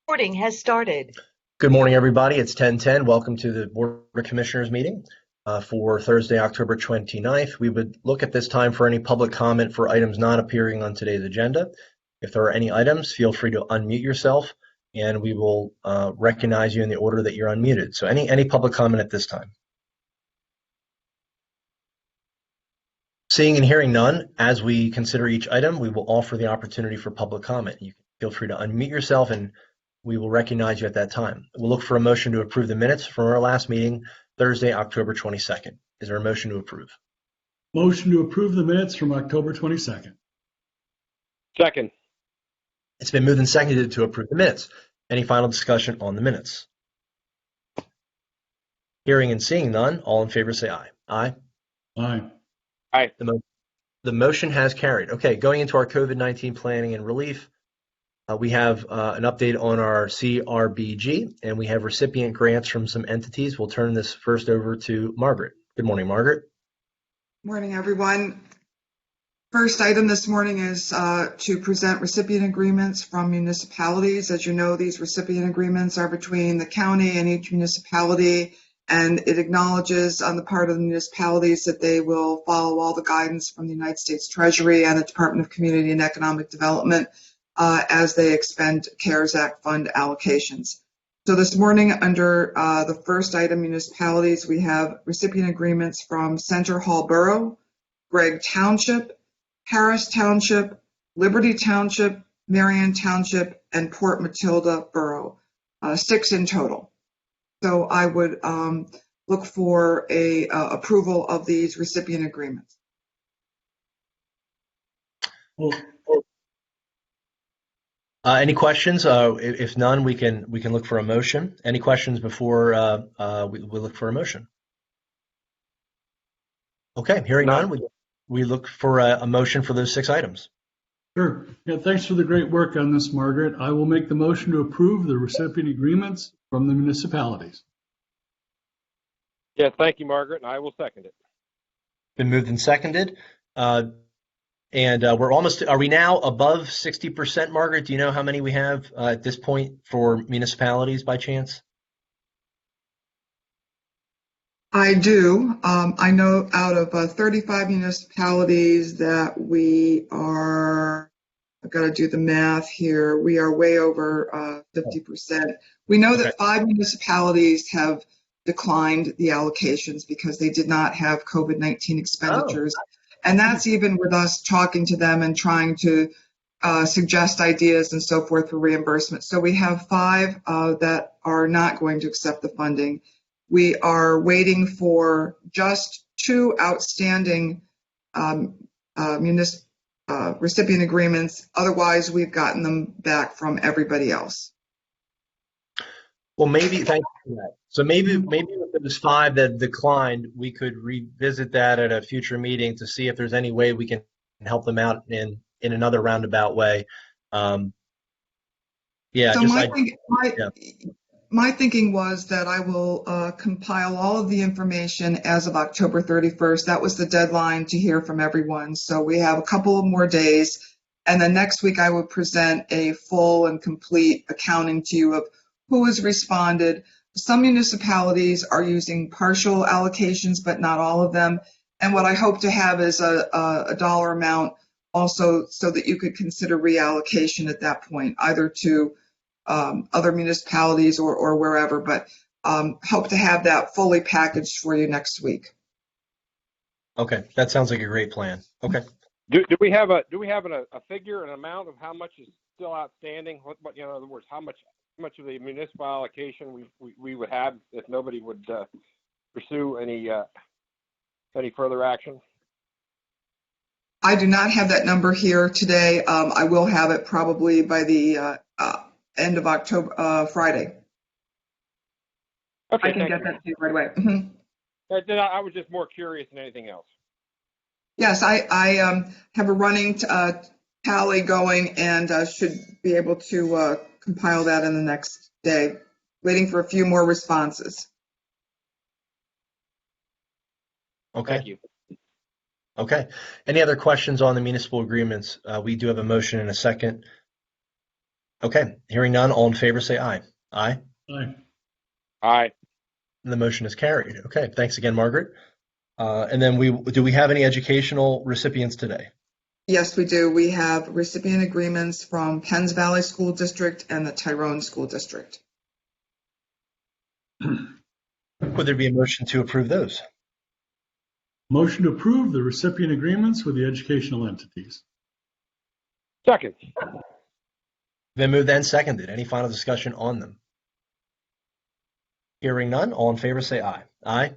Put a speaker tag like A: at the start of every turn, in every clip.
A: Recording has started.
B: Good morning, everybody. It's 10:10. Welcome to the Board of Commissioners meeting for Thursday, October 29th. We would look at this time for any public comment for items not appearing on today's agenda. If there are any items, feel free to unmute yourself, and we will recognize you in the order that you're unmuted. So any public comment at this time? Seeing and hearing none, as we consider each item, we will offer the opportunity for public comment. You can feel free to unmute yourself and we will recognize you at that time. We'll look for a motion to approve the minutes from our last meeting, Thursday, October 22nd. Is there a motion to approve?
C: Motion to approve the minutes from October 22nd.
D: Second.
B: It's been moved and seconded to approve the minutes. Any final discussion on the minutes? Hearing and seeing none, all in favor say aye. Aye.
C: Aye.
D: Aye.
B: The motion has carried. Okay, going into our COVID-19 planning and relief, we have an update on our CRBG, and we have recipient grants from some entities. We'll turn this first over to Margaret. Good morning, Margaret.
E: Morning, everyone. First item this morning is to present recipient agreements from municipalities. As you know, these recipient agreements are between the county and each municipality, and it acknowledges on the part of the municipalities that they will follow all the guidance from the United States Treasury and the Department of Community and Economic Development as they expend CARES Act fund allocations. So this morning, under the first item, municipalities, we have recipient agreements from Center Hall Borough, Gregg Township, Harris Township, Liberty Township, Marion Township, and Port Matilda Borough, 6 in total. So I would look for a approval of these recipient agreements.
C: Well,
B: Any questions? If none, we can look for a motion. Any questions before we look for a motion? Okay, hearing none, we look for a motion for those 6 items.
C: sure. Yeah, thanks for the great work on this, Margaret. I will make the motion to approve the recipient agreements from the municipalities.
D: Yeah, thank you, Margaret, and I will second it.
B: Been moved and seconded. And we're almost, are we now above 60%, Margaret? Do you know how many we have at this point for municipalities by chance?
E: I do. I know out of 35 municipalities that we are, I've got to do the math here, we are way over 50%. We know that 5 municipalities have declined the allocations because they did not have COVID-19 expenditures. And that's even with us talking to them and trying to suggest ideas and so forth for reimbursement. So we have 5 that are not going to accept the funding. We are waiting for just 2 outstanding recipient agreements. Otherwise, we've gotten them back from everybody else.
B: Well, maybe, thank you for that. So maybe if there's 5 that declined, we could revisit that at a future meeting to see if there's any way we can help them out in another roundabout way.
E: So my thinking was that I will compile all of the information as of October 31st. That was the deadline to hear from everyone. So we have a couple of more days. And then next week I will present a full and complete accounting to you of who has responded. Some municipalities are using partial allocations, but not all of them. And what I hope to have is a dollar amount also so that you could consider reallocation at that point, either to other municipalities or wherever, but hope to have that fully packaged for you next week.
B: Okay, that sounds like a great plan. Okay.
D: Do we have a figure, an amount of how much is still outstanding? What in other words, how much of the municipal allocation we would have if nobody would pursue any further action?
E: I do not have that number here today. I will have it probably by the end of October, Friday.
D: Okay,
E: I can get that to you right away. Mm-hmm.
D: I was just more curious than anything else.
E: Yes, I have a running tally going and should be able to compile that in the next day. Waiting for a few more responses.
B: Okay.
D: Thank you.
B: Okay. Any other questions on the municipal agreements? We do have a motion and a second. Okay, hearing none, all in favor say aye. Aye.
C: Aye.
D: Aye.
B: And the motion is carried. Okay, thanks again, Margaret. And then do we have any educational recipients today?
E: Yes, we do. We have recipient agreements from Penns Valley School District and the Tyrone School District.
B: Would there be a motion to approve those?
C: Motion to approve the recipient agreements with the educational entities.
D: Second.
B: Then moved and seconded. Any final discussion on them? Hearing none, all in favor say aye. Aye.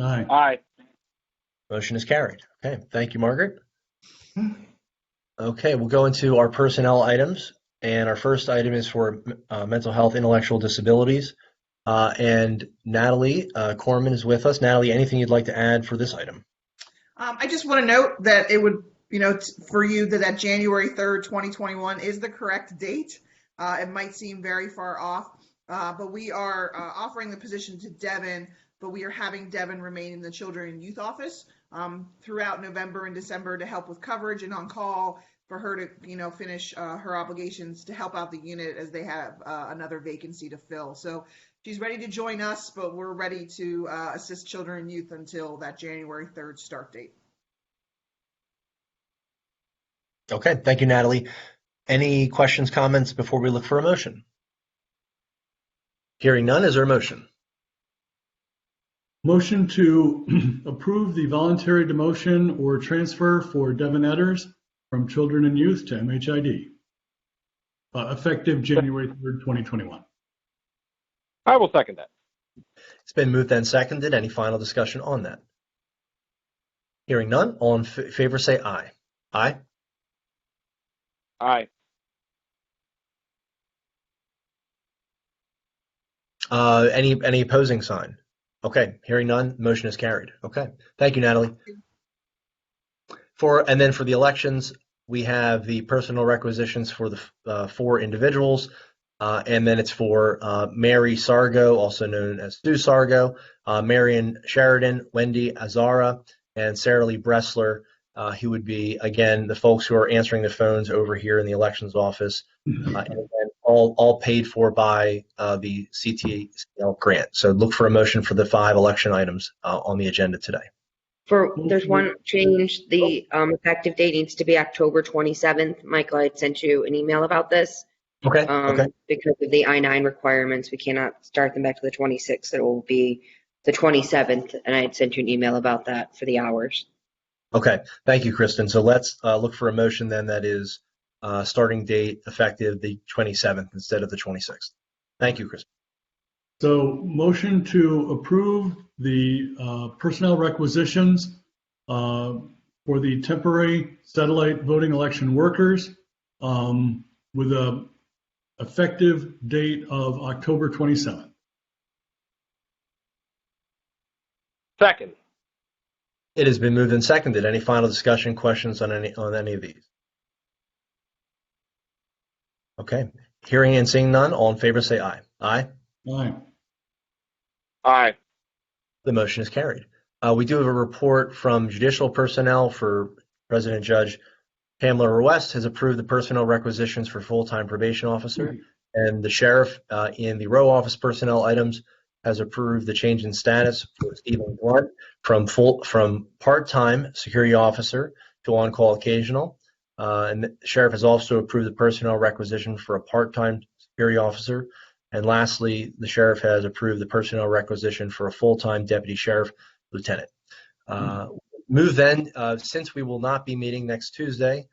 C: Aye.
D: Aye.
B: Motion is carried. Okay, thank you, Margaret. Okay, we'll go into our personnel items. And our first item is for mental health, intellectual disabilities. And Natalie Corman is with us. Natalie, anything you'd like to add for this item?
A: I just want to note that it would, for you that January 3rd, 2021 is the correct date. It might seem very far off, but we are offering the position to Devin, but we are having Devin remain in the Children and Youth Office throughout November and December to help with coverage and on call for her to, finish her obligations to help out the unit as they have another vacancy to fill. So she's ready to join us, but we're ready to assist children and youth until that January 3rd start date.
B: Okay, thank you, Natalie. Any questions, comments before we look for a motion? Hearing none, is there a motion?
C: Motion to approve the voluntary demotion or transfer for Devin Edders from Children and Youth to MHID, effective January 3rd, 2021.
D: I will second that.
B: It's been moved and seconded. Any final discussion on that? Hearing none, all in favor say aye. Aye.
D: Aye.
B: Any opposing sign? Okay, hearing none, motion is carried. Okay, thank you, Natalie. And then for the elections, we have the personal requisitions for the 4 individuals, and then it's for Mary Sargo, also known as Sue Sargo, Marion Sheridan, Wendy Azara, and Sarah Lee Bressler, who would be, again, the folks who are answering the phones over here in the elections office, and again, all paid for by the CTCL grant. So look for a motion for the 5 election items on the agenda today.
F: There's one change. The effective date needs to be October 27th. Michael, I sent you an email about this.
B: Okay.
F: Because of the I-9 requirements, we cannot start them back to the 26th. It will be the 27th, and I had sent you an email about that for the hours.
B: Okay, thank you, Kristen. So let's look for a motion then that is starting date effective the 27th instead of the 26th. Thank you, Kristen.
C: So motion to approve the personnel requisitions for the temporary satellite voting election workers with a effective date of October 27th.
D: Second.
B: It has been moved and seconded. Any final discussion, questions on any of these? Okay. Hearing and seeing none, all in favor say aye. Aye.
C: Aye.
D: Aye.
B: The motion is carried. We do have a report from judicial personnel for President Judge Pamela West has approved the personnel requisitions for full-time probation officer, and the sheriff in the row office personnel items has approved the change in status for Stephen Blunt from part-time security officer to on-call occasional. And the sheriff has also approved the personnel requisition for a part-time security officer. And lastly, the sheriff has approved the personnel requisition for a full-time deputy sheriff lieutenant. Move then, since we will not be meeting next Tuesday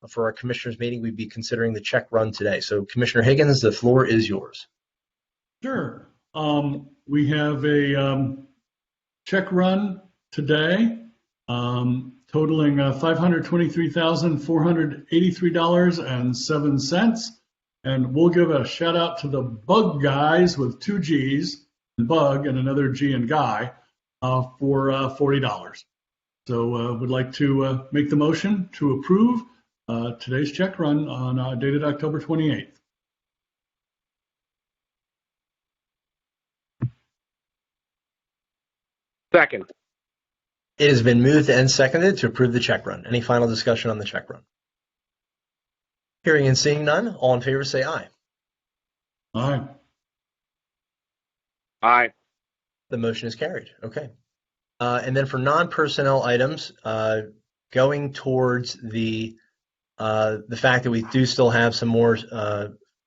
B: for our commissioners meeting, we'd be considering the check run today. So Commissioner Higgins, the floor is yours.
C: Sure. We have a check run today totaling $523,483.07. And we'll give a shout out to the Bug Guys with 2 G's, Bug and another G and Guy for $40. So would like to make the motion to approve today's check run on dated October 28th.
D: Second.
B: It has been moved and seconded to approve the check run. Any final discussion on the check run? Hearing and seeing none, all in favor say aye.
C: Aye.
D: Aye.
B: The motion is carried. Okay. And then for non-personnel items, going towards the fact that we do still have some more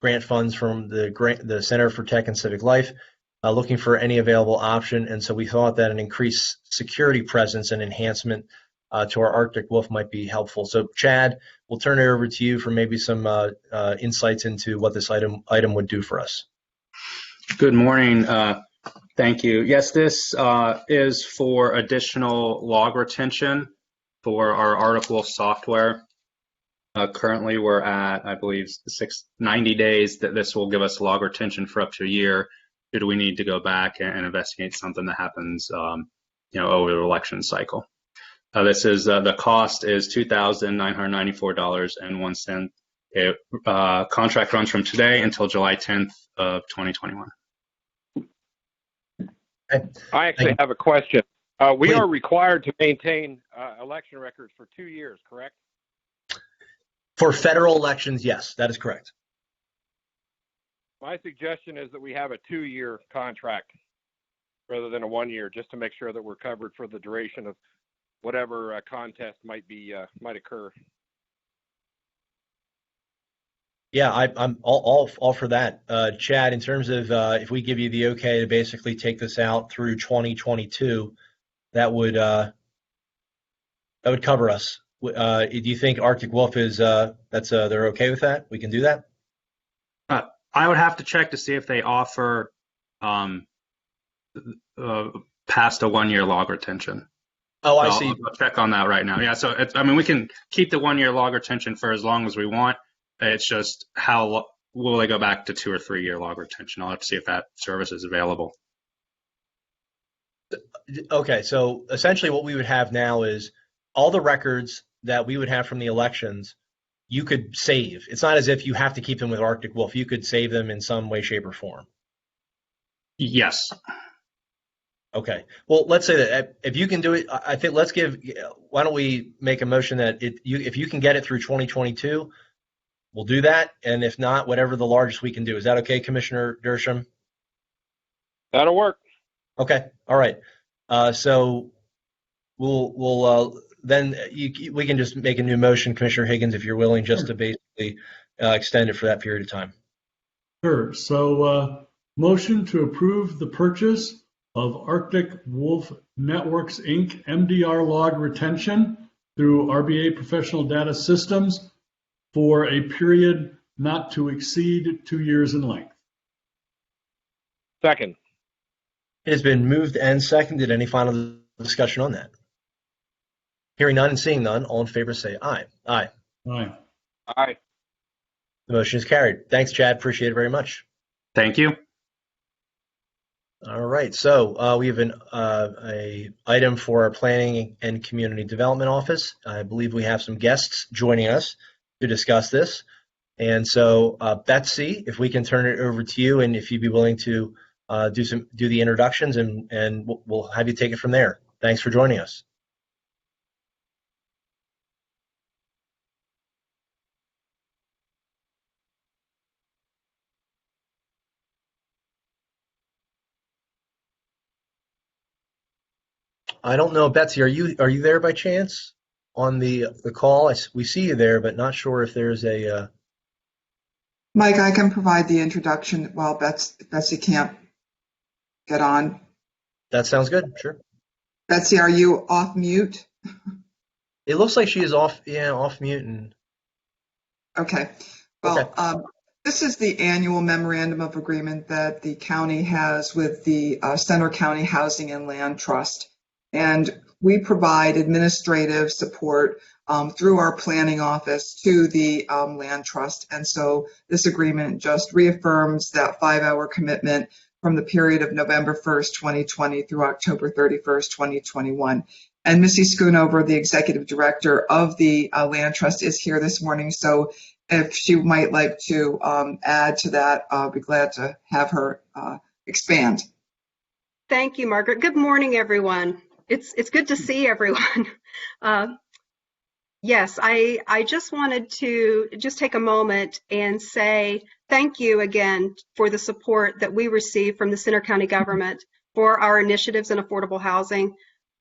B: grant funds from the Center for Tech and Civic Life, looking for any available option. And so we thought that an increased security presence and enhancement to our Arctic Wolf might be helpful. So Chad, we'll turn it over to you for maybe some insights into what this item would do for us.
G: Good morning. Thank you. Yes, this is for additional log retention for our Arctic Wolf software. Currently, we're at, I believe, 90 days that this will give us log retention for up to a year. Do we need to go back and investigate something that happens, over the election cycle? This is the cost is $2,994.01. Contract runs from today until July 10th of 2021.
D: I actually have a question. We are required to maintain election records for 2 years, correct?
B: For federal elections, yes, that is correct.
D: My suggestion is that we have a 2-year contract rather than a 1 year, just to make sure that we're covered for the duration of whatever contest might occur.
B: Yeah, I'm all for that. Chad, in terms of if we give you the okay to basically take this out through 2022, that would cover us. Do you think Arctic Wolf is they're okay with that? We can do that?
G: I would have to check to see if they offer past a 1 year log retention.
B: Oh, I see.
G: I'll check on that right now. Yeah, so we can keep the 1 year log retention for as long as we want. It's just how will they go back to 2 or 3 year log retention? I'll have to see if that service is available.
B: Okay, so essentially what we would have now is all the records that we would have from the elections, you could save. It's not as if you have to keep them with Arctic Wolf. You could save them in some way, shape, or form.
G: Yes.
B: Okay. Well, let's say that if you can do it, I think why don't we make a motion that if you can get it through 2022, we'll do that. And if not, whatever the largest we can do. Is that okay, Commissioner Dersham?
D: That'll work.
B: Okay. All right. So we'll then we can just make a new motion, Commissioner Higgins, if you're willing, just to basically extend it for that period of time.
C: Sure. So motion to approve the purchase of Arctic Wolf Networks, Inc. MDR log retention through RBA Professional Data Systems for a period not to exceed 2 years in length.
D: Second.
B: It has been moved and seconded. Any final discussion on that? Hearing none and seeing none, all in favor say aye. Aye.
C: Aye.
D: Aye.
B: The motion is carried. Thanks, Chad. Appreciate it very much.
G: Thank you.
B: All right. So we have a item for our Planning and Community Development Office. I believe we have some guests joining us to discuss this. And so Betsy, if we can turn it over to you, and if you'd be willing to do the introductions, and we'll have you take it from there. Thanks for joining us. I don't know, Betsy, are you there by chance on the call? We see you there, but not sure if there's a.
E: Mike, I can provide the introduction while Betsy can't get on.
B: That sounds good. Sure.
E: Betsy, are you off mute?
B: It looks like she is off. Yeah, off mute. And
E: Okay. Well,
B: okay.
E: This is the annual memorandum of agreement that the county has with the Center County Housing and Land Trust. And we provide administrative support through our planning office to the land trust. And so this agreement just reaffirms that 5-hour commitment from the period of November 1st, 2020 through October 31st, 2021. And Missy Schoonover, the executive director of the land trust, is here this morning. So if she might like to add to that, I'll be glad to have her expand.
H: Thank you, Margaret. Good morning, everyone. It's good to see everyone. Yes, I just wanted to just take a moment and say thank you again for the support that we receive from the Center County government for our initiatives in affordable housing.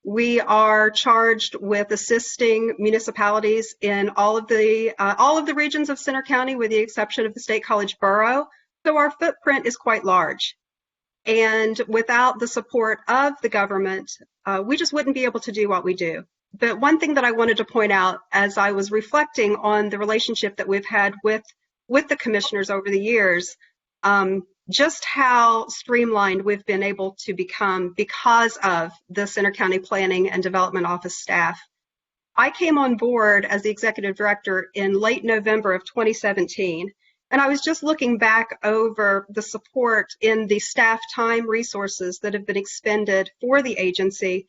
H: We are charged with assisting municipalities in all of the regions of Center County, with the exception of the State College Borough. So our footprint is quite large. And without the support of the government, we just wouldn't be able to do what we do. But one thing that I wanted to point out as I was reflecting on the relationship that we've had with the commissioners over the years, just how streamlined we've been able to become because of the Center County Planning and Development Office staff. I came on board as the executive director in late November of 2017, and I was just looking back over the support in the staff time resources that have been expended for the agency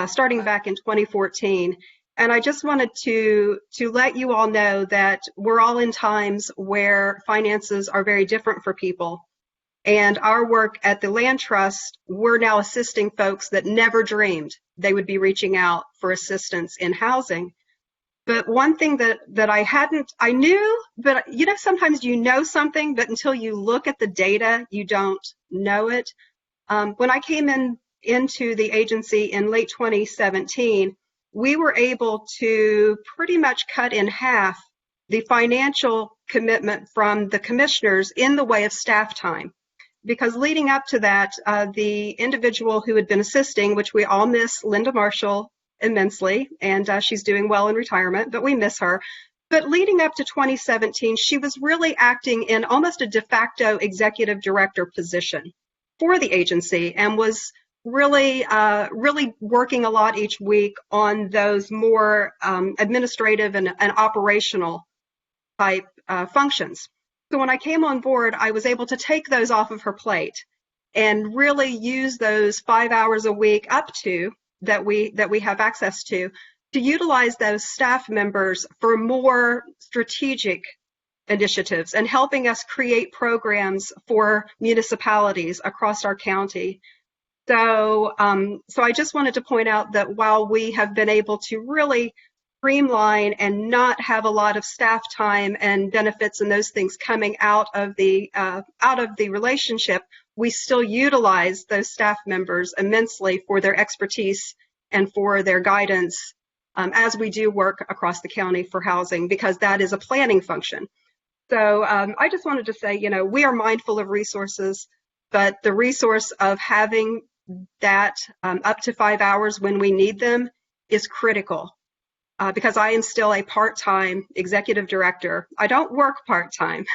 H: starting back in 2014. And I just wanted to let you all know that we're all in times where finances are very different for people. And our work at the Land Trust, we're now assisting folks that never dreamed they would be reaching out for assistance in housing. But one thing that I knew, but sometimes you know something, but until you look at the data, you don't know it. When I came into the agency in late 2017, we were able to pretty much cut in half the financial commitment from the commissioners in the way of staff time. Because leading up to that, the individual who had been assisting, which we all miss Linda Marshall immensely, and she's doing well in retirement, but we miss her. But leading up to 2017, she was really acting in almost a de facto executive director position for the agency, and was really working a lot each week on those more administrative and operational type functions. So when I came on board, I was able to take those off of her plate and really use those 5 hours a week up to that we have access to utilize those staff members for more strategic initiatives and helping us create programs for municipalities across our county. So I just wanted to point out that while we have been able to really streamline and not have a lot of staff time and benefits and those things coming out of the relationship, we still utilize those staff members immensely for their expertise and for their guidance as we do work across the county for housing, because that is a planning function. So I just wanted to say, we are mindful of resources, but the resource of having that up to 5 hours when we need them is critical. Because I am still a part-time executive director. I don't work part-time,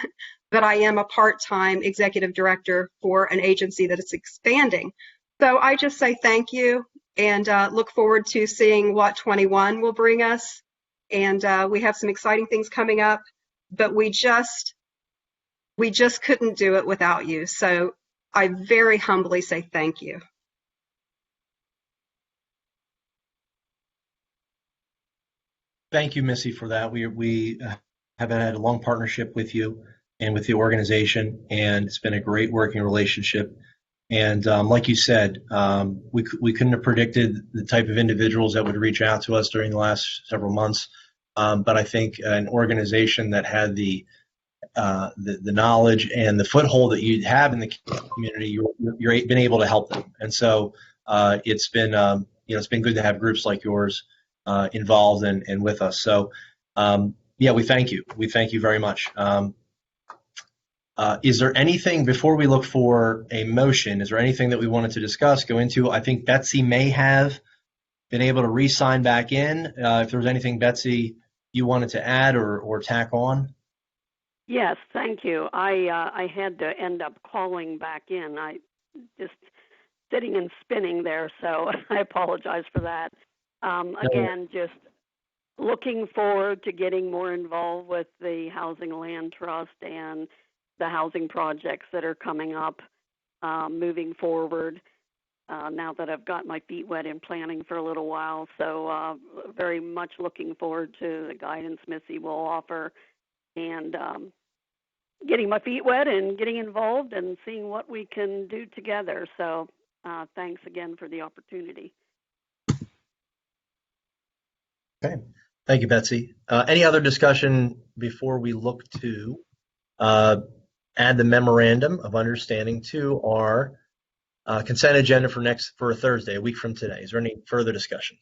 H: but I am a part-time executive director for an agency that is expanding. So I just say thank you and look forward to seeing what 21 will bring us. And we have some exciting things coming up, but we just couldn't do it without you. So I very humbly say thank you.
B: Thank you, Missy, for that. We have had a long partnership with you and with the organization, and it's been a great working relationship. And like you said, we couldn't have predicted the type of individuals that would reach out to us during the last several months. But I think an organization that had the knowledge and the foothold that you have in the community, you're been able to help them. And so it's been good to have groups like yours involved and with us. So we thank you. We thank you very much. Is there anything, before we look for a motion, is there anything that we wanted to discuss, go into? I think Betsy may have been able to re-sign back in. If there was anything, Betsy, you wanted to add or tack on?
I: Yes, thank you. I had to end up calling back in. I just sitting and spinning there, so I apologize for that. Again, just looking forward to getting more involved with the Housing Land Trust and the housing projects that are coming up moving forward now that I've got my feet wet in planning for a little while. So very much looking forward to the guidance Missy will offer and getting my feet wet and getting involved and seeing what we can do together. So thanks again for the opportunity.
B: Okay. Thank you, Betsy. Any other discussion before we look to add the memorandum of understanding to our consent agenda for Thursday, a week from today. Is there any further discussion?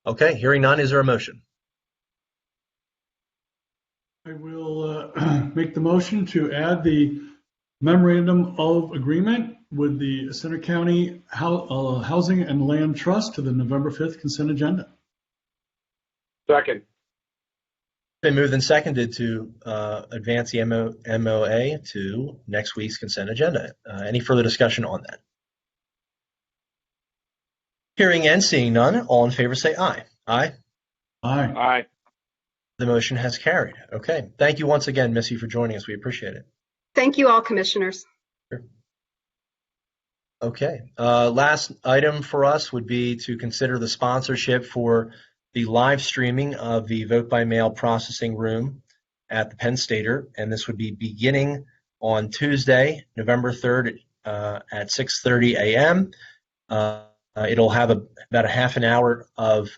B: Okay, hearing none, is there a motion?
C: I will make the motion to add the memorandum of agreement with the Center County Housing and Land Trust to the November 5th consent agenda.
D: Second.
B: Been moved and seconded to advance the MOA to next week's consent agenda. Any further discussion on that? Hearing and seeing none, all in favor say aye. Aye.
C: Aye.
D: Aye.
B: The motion has carried. Okay. Thank you once again, Missy, for joining us. We appreciate it.
H: Thank you all, commissioners.
B: Okay. Last item for us would be to consider the sponsorship for the live streaming of the vote by mail processing room at the Penn Stater, and this would be beginning on Tuesday, November 3rd at 6:30 a.m. It'll have about a half an hour of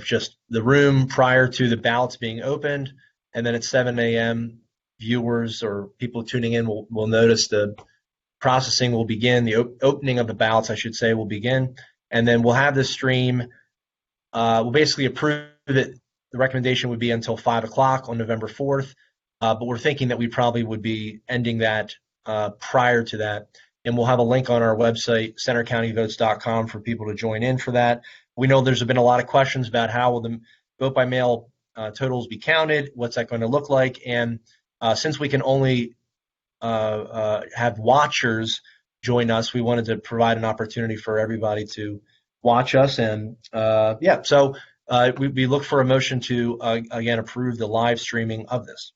B: just the room prior to the ballots being opened, and then at 7 a.m. viewers or people tuning in will notice the processing will begin, the opening of the ballots, I should say, will begin, and then we'll have the stream. We'll basically approve it. The recommendation would be until 5 o'clock on November 4th, but we're thinking that we probably would be ending that prior to that. And we'll have a link on our website, centercountyvotes.com, for people to join in for that. We know there's been a lot of questions about how will the vote by mail totals be counted, what's that going to look like, and since we can only have watchers join us, we wanted to provide an opportunity for everybody to watch us. And so we look for a motion to, again, approve the live streaming of this.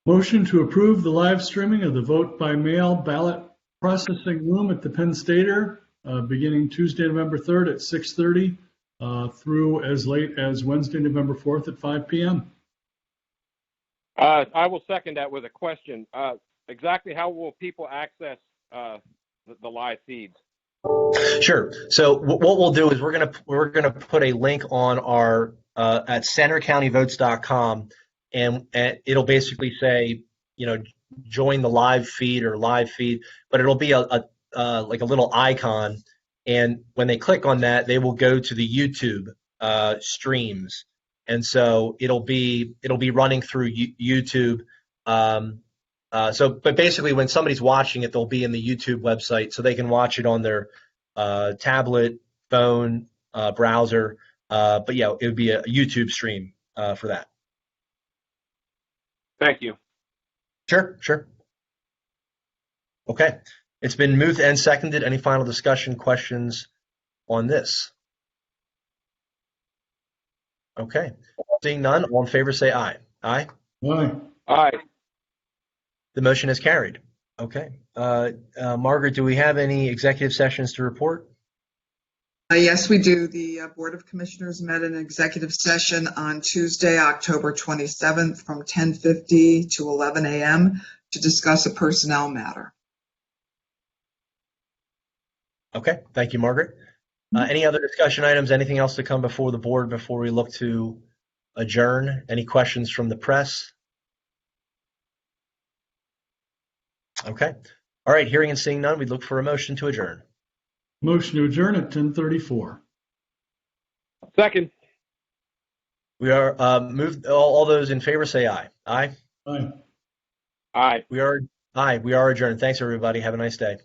C: Motion to approve the live streaming of the vote by mail ballot processing room at the Penn Stater beginning Tuesday, November 3rd at 6:30 through as late as Wednesday, November 4th at 5 p.m.
D: I will second that with a question. Exactly how will people access the live feeds?
B: Sure. So what we'll do is we're gonna put a link on our at centercountyvotes.com, and it'll basically say, join the live feed or live feed, but it'll be a like a little icon, and when they click on that, they will go to the YouTube streams, and so it'll be running through YouTube. But basically, when somebody's watching it, they'll be in the YouTube website, so they can watch it on their tablet, phone, browser. But yeah, it would be a YouTube stream for that.
D: Thank you.
B: Sure. Okay. It's been moved and seconded. Any final discussion, questions on this? Okay. Seeing none, all in favor say aye. Aye.
C: Aye.
D: Aye.
B: The motion is carried. Okay. Margaret, do we have any executive sessions to report?
E: Yes, we do. The Board of Commissioners met in executive session on Tuesday, October 27th from 10:50 to 11 a.m. to discuss a personnel matter.
B: Okay. Thank you, Margaret. Any other discussion items? Anything else to come before the board before we look to adjourn? Any questions from the press? Okay. All right. Hearing and seeing none, we look for a motion to adjourn.
C: Motion to adjourn at 10:34.
D: Second.
B: We are moved. All those in favor say aye. Aye.
C: Aye.
D: Aye.
B: We are adjourned. Thanks, everybody. Have a nice day.